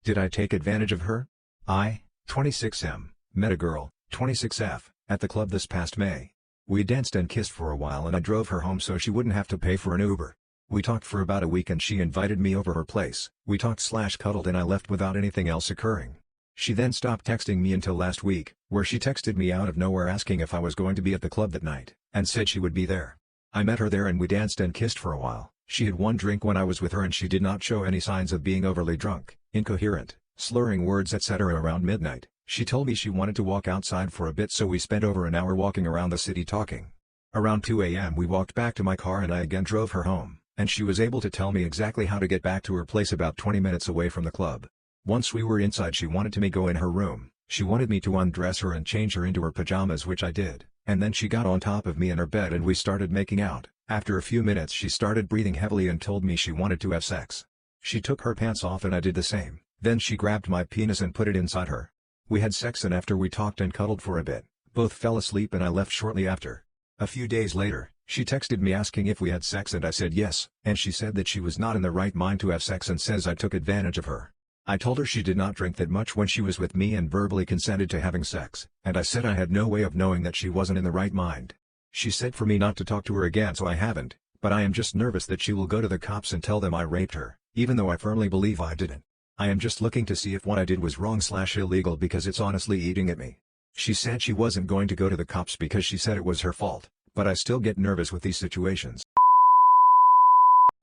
Did I take advantage of her? I, 26M, met a girl, 26F, at the club this past May. We danced and kissed for a while and I drove her home so she wouldn't have to pay for an Uber. We talked for about a week and she invited me over her place. We talked/cuddled and I left without anything else occurring. She then stopped texting me until last week, where she texted me out of nowhere asking if I was going to be at the club that night, and said she would be there. I met her there and we danced and kissed for a while. She had one drink when I was with her and she did not show any signs of being overly drunk, incoherent, slurring words etc. Around midnight, she told me she wanted to walk outside for a bit so we spent over an hour walking around the city talking. Around 2 a.m. we walked back to my car and I again drove her home, and she was able to tell me exactly how to get back to her place about 20 minutes away from the club. Once we were inside she wanted me to go in her room. She wanted me to undress her and change her into her pajamas, which I did, and then she got on top of me in her bed and we started making out. After a few minutes she started breathing heavily and told me she wanted to have sex. She took her pants off and I did the same, then she grabbed my penis and put it inside her. We had sex and after we talked and cuddled for a bit, both fell asleep and I left shortly after. A few days later, she texted me asking if we had sex and I said yes, and she said that she was not in the right mind to have sex and says I took advantage of her. I told her she did not drink that much when she was with me and verbally consented to having sex, and I said I had no way of knowing that she wasn't in the right mind. She said for me not to talk to her again, so I haven't, but I am just nervous that she will go to the cops and tell them I raped her, even though I firmly believe I didn't. I am just looking to see if what I did was wrong/illegal because it's honestly eating at me. She said she wasn't going to go to the cops because she said it was her fault, but I still get nervous with these situations.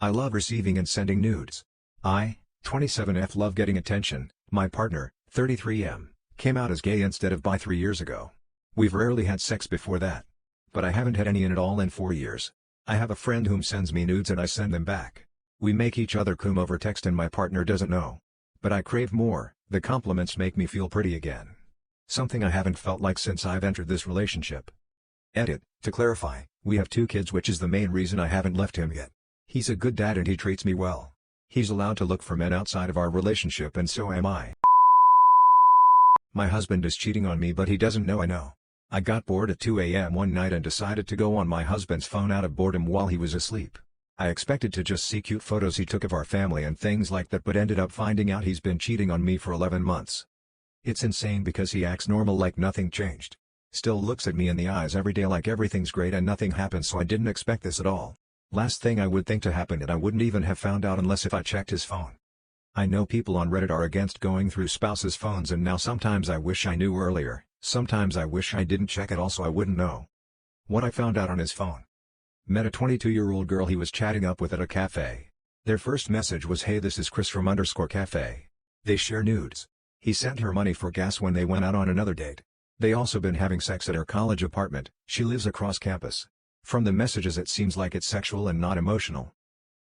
I love receiving and sending nudes. I, 27F, love getting attention. My partner, 33M, came out as gay instead of bi 3 years ago. We've rarely had sex before that. But I haven't had any in it all in 4 years. I have a friend whom sends me nudes and I send them back. We make each other cum over text and my partner doesn't know. But I crave more. The compliments make me feel pretty again. Something I haven't felt like since I've entered this relationship. Edit, to clarify, we have 2 kids, which is the main reason I haven't left him yet. He's a good dad and he treats me well. He's allowed to look for men outside of our relationship and so am I. My husband is cheating on me but he doesn't know I know. I got bored at 2 a.m. one night and decided to go on my husband's phone out of boredom while he was asleep. I expected to just see cute photos he took of our family and things like that, but ended up finding out he's been cheating on me for 11 months. It's insane because he acts normal like nothing changed. Still looks at me in the eyes every day like everything's great and nothing happened, so I didn't expect this at all. Last thing I would think to happen, and I wouldn't even have found out unless if I checked his phone. I know people on Reddit are against going through spouses' phones, and now sometimes I wish I knew earlier, sometimes I wish I didn't check it all so I wouldn't know what I found out on his phone. Met a 22-year-old girl he was chatting up with at a cafe. Their first message was, "Hey, this is Chris from _cafe. They share nudes." He sent her money for gas when they went out on another date. They also been having sex at her college apartment. She lives across campus. From the messages it seems like it's sexual and not emotional.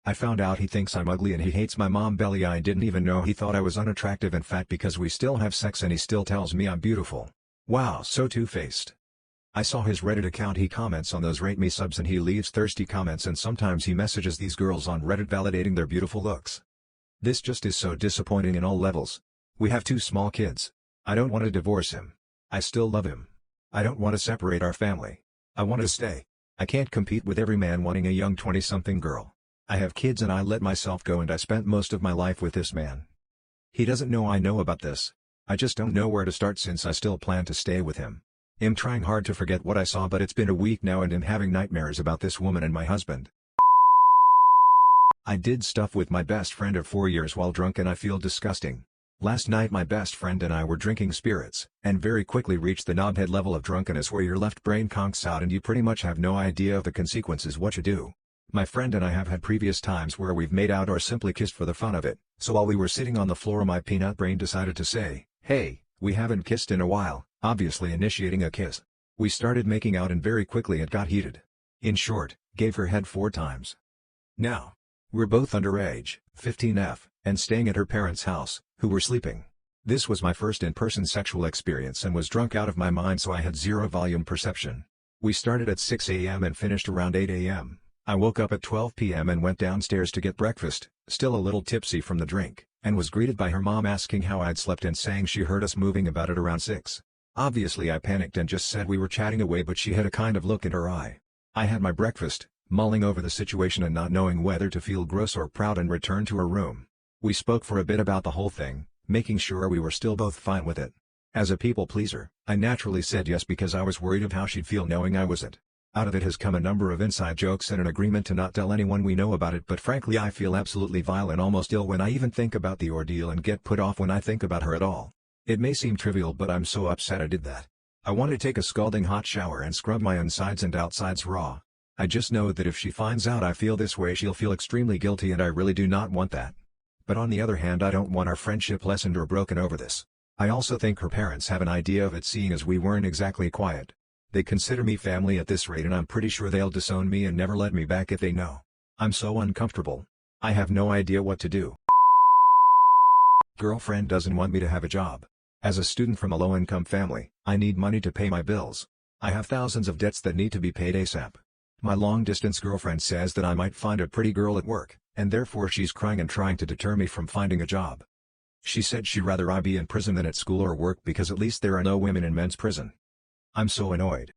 I found out he thinks I'm ugly and he hates my mom belly. I didn't even know he thought I was unattractive and fat because we still have sex and he still tells me I'm beautiful. Wow, so two-faced. I saw his Reddit account. He comments on those rate me subs and he leaves thirsty comments, and sometimes he messages these girls on Reddit validating their beautiful looks. This just is so disappointing in all levels. We have 2 small kids. I don't want to divorce him. I still love him. I don't want to separate our family. I want to stay. I can't compete with every man wanting a young 20-something girl. I have kids and I let myself go, and I spent most of my life with this man. He doesn't know I know about this. I just don't know where to start since I still plan to stay with him. I'm trying hard to forget what I saw, but it's been a week now and I'm having nightmares about this woman and my husband. I did stuff with my best friend of 4 years while drunk and I feel disgusting. Last night my best friend and I were drinking spirits, and very quickly reached the knobhead level of drunkenness where your left brain conks out and you pretty much have no idea of the consequences what you do. My friend and I have had previous times where we've made out or simply kissed for the fun of it, so while we were sitting on the floor my peanut brain decided to say, "Hey, we haven't kissed in a while," obviously initiating a kiss. We started making out and very quickly it got heated. In short, gave her head 4 times. Now, we're both underage, 15F, and staying at her parents' house, who were sleeping. This was my first in-person sexual experience and was drunk out of my mind, so I had zero volume perception. We started at 6 a.m. and finished around 8 a.m. I woke up at 12 p.m. and went downstairs to get breakfast, still a little tipsy from the drink, and was greeted by her mom asking how I'd slept and saying she heard us moving about at around 6. Obviously I panicked and just said we were chatting away, but she had a kind of look in her eye. I had my breakfast, mulling over the situation and not knowing whether to feel gross or proud, and returned to her room. We spoke for a bit about the whole thing, making sure we were still both fine with it. As a people pleaser, I naturally said yes because I was worried of how she'd feel knowing I wasn't. Out of it has come a number of inside jokes and an agreement to not tell anyone we know about it, but frankly I feel absolutely vile and almost ill when I even think about the ordeal and get put off when I think about her at all. It may seem trivial but I'm so upset I did that. I want to take a scalding hot shower and scrub my insides and outsides raw. I just know that if she finds out I feel this way she'll feel extremely guilty and I really do not want that. But on the other hand I don't want our friendship lessened or broken over this. I also think her parents have an idea of it seeing as we weren't exactly quiet. They consider me family at this rate and I'm pretty sure they'll disown me and never let me back if they know. I'm so uncomfortable. I have no idea what to do. Girlfriend doesn't want me to have a job. As a student from a low-income family, I need money to pay my bills. I have thousands of debts that need to be paid ASAP. My long-distance girlfriend says that I might find a pretty girl at work, and therefore she's crying and trying to deter me from finding a job. She said she'd rather I be in prison than at school or work because at least there are no women in men's prison. I'm so annoyed.